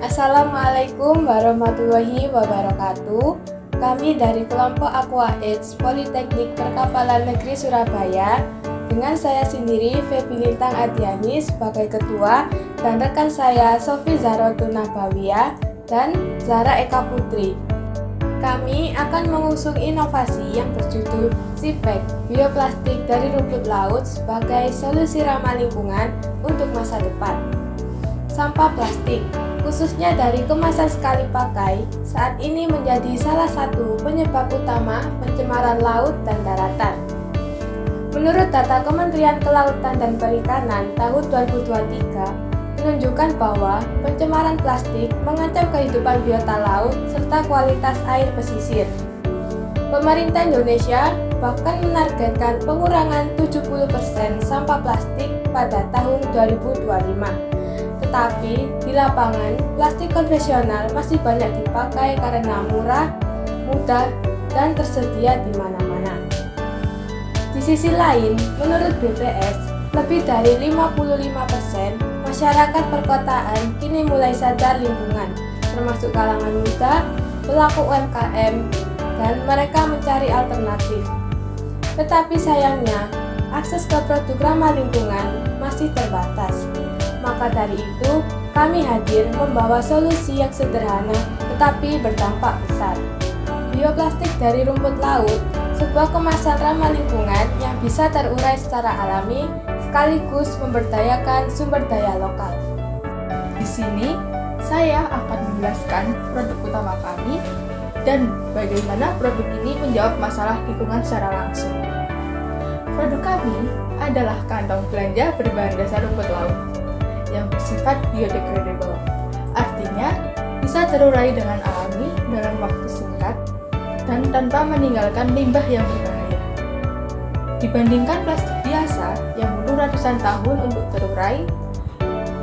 Assalamualaikum warahmatullahi wabarakatuh. Kami dari kelompok Aqua Age Politeknik Perkapalan Negeri Surabaya dengan saya sendiri Febi Lintang Adiani sebagai ketua dan rekan saya Sofi Zahrotun Nabawiyah dan Zara Eka Putri. Kami akan mengusung inovasi yang berjudul SIPEK, bioplastik dari rumput laut sebagai solusi ramah lingkungan untuk masa depan. Sampah plastik, khususnya dari kemasan sekali pakai, saat ini menjadi salah satu penyebab utama pencemaran laut dan daratan. Menurut data Kementerian Kelautan dan Perikanan tahun 2023, menunjukkan bahwa pencemaran plastik mengancam kehidupan biota laut serta kualitas air pesisir. Pemerintah Indonesia bahkan menargetkan pengurangan 70% sampah plastik pada tahun 2025. Tetapi di lapangan, plastik konvensional masih banyak dipakai karena murah, mudah, dan tersedia di mana-mana. Di sisi lain, menurut BPS, lebih dari 55% masyarakat perkotaan kini mulai sadar lingkungan, termasuk kalangan muda, pelaku UMKM, dan mereka mencari alternatif. Tetapi sayangnya, akses ke produk ramah lingkungan masih terbatas. Maka dari itu, kami hadir membawa solusi yang sederhana tetapi berdampak besar. Bioplastik dari rumput laut, sebuah kemasan ramah lingkungan yang bisa terurai secara alami sekaligus memberdayakan sumber daya lokal. Di sini, saya akan menjelaskan produk utama kami dan bagaimana produk ini menjawab masalah lingkungan secara langsung. Produk kami adalah kantong belanja berbahan dasar rumput laut yang bersifat biodegradable. Artinya, bisa terurai dengan alami dalam waktu singkat dan tanpa meninggalkan limbah yang berbahaya. Dibandingkan plastik biasa yang butuh ratusan tahun untuk terurai,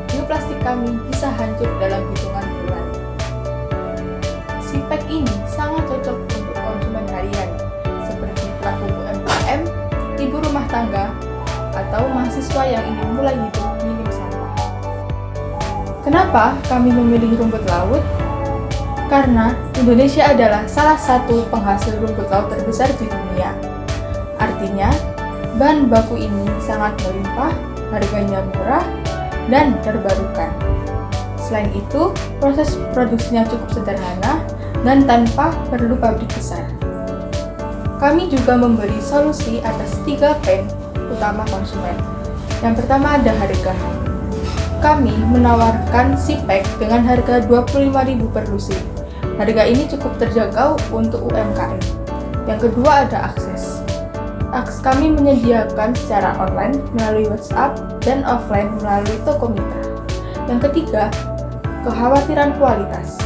bioplastik kami bisa hancur dalam hitungan bulan. SIPEK ini sangat cocok untuk konsumen harian, seperti pelaku UMKM, ibu rumah tangga, atau mahasiswa yang ingin mulai hidup minim sampah. Kenapa kami memilih rumput laut? Karena Indonesia adalah salah satu penghasil rumput laut terbesar di dunia. Artinya, bahan baku ini sangat melimpah, harganya murah, dan terbarukan. Selain itu, proses produksinya cukup sederhana dan tanpa perlu pabrik besar. Kami juga memberi solusi atas 3 pain utama konsumen. Yang pertama ada harga. Kami menawarkan SIPEK dengan harga Rp25.000 per lusin. Harga ini cukup terjangkau untuk UMKM. Yang kedua ada akses. Kami menyediakan secara online melalui WhatsApp dan offline melalui toko mitra. Yang ketiga, kekhawatiran kualitas.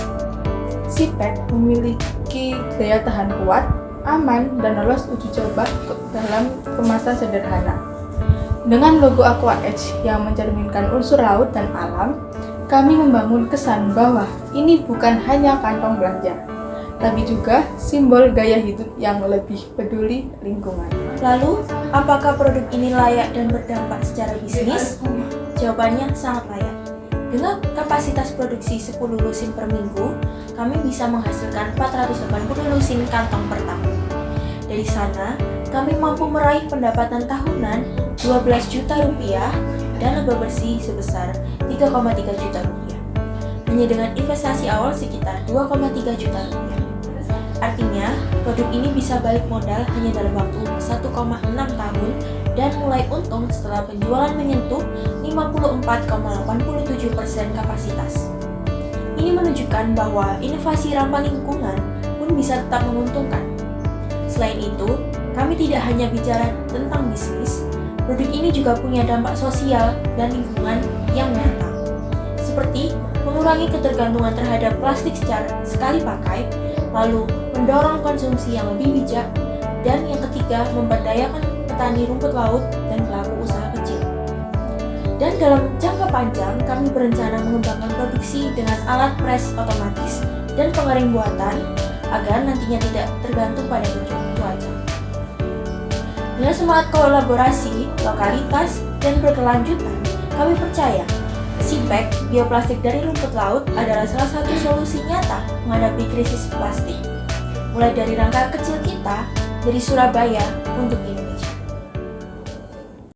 SIPEK memiliki daya tahan kuat, aman, dan lolos uji coba dalam kemasan sederhana. Dengan logo Aqua Age yang mencerminkan unsur laut dan alam, kami membangun kesan bahwa ini bukan hanya kantong belanja, tapi juga simbol gaya hidup yang lebih peduli lingkungan. Lalu, apakah produk ini layak dan berdampak secara bisnis? Jawabannya sangat layak. Dengan kapasitas produksi 10 lusin per minggu, kami bisa menghasilkan 480 lusin kantong per tahun. Dari sana, kami mampu meraih pendapatan tahunan 12 juta rupiah dan laba bersih sebesar 3,3 juta rupiah. Hanya dengan investasi awal sekitar 2,3 juta rupiah. Artinya, produk ini bisa balik modal hanya dalam waktu 1,6 tahun dan mulai untung setelah penjualan menyentuh 54,87% kapasitas. Ini menunjukkan bahwa inovasi ramah lingkungan pun bisa tetap menguntungkan. Selain itu, kami tidak hanya bicara tentang bisnis, produk ini juga punya dampak sosial dan lingkungan yang nyata, seperti mengurangi ketergantungan terhadap plastik secara sekali pakai, lalu mendorong konsumsi yang lebih bijak, dan yang ketiga memberdayakan petani rumput laut dan pelaku usaha kecil. Dan dalam jangka panjang, kami berencana mengembangkan produksi dengan alat pres otomatis dan pengering buatan agar nantinya tidak tergantung pada cuaca. Dengan semangat kolaborasi, lokalitas, dan berkelanjutan, kami percaya Sipek, bioplastik dari rumput laut adalah salah satu solusi nyata menghadapi krisis plastik. Mulai dari langkah kecil kita, dari Surabaya untuk Indonesia.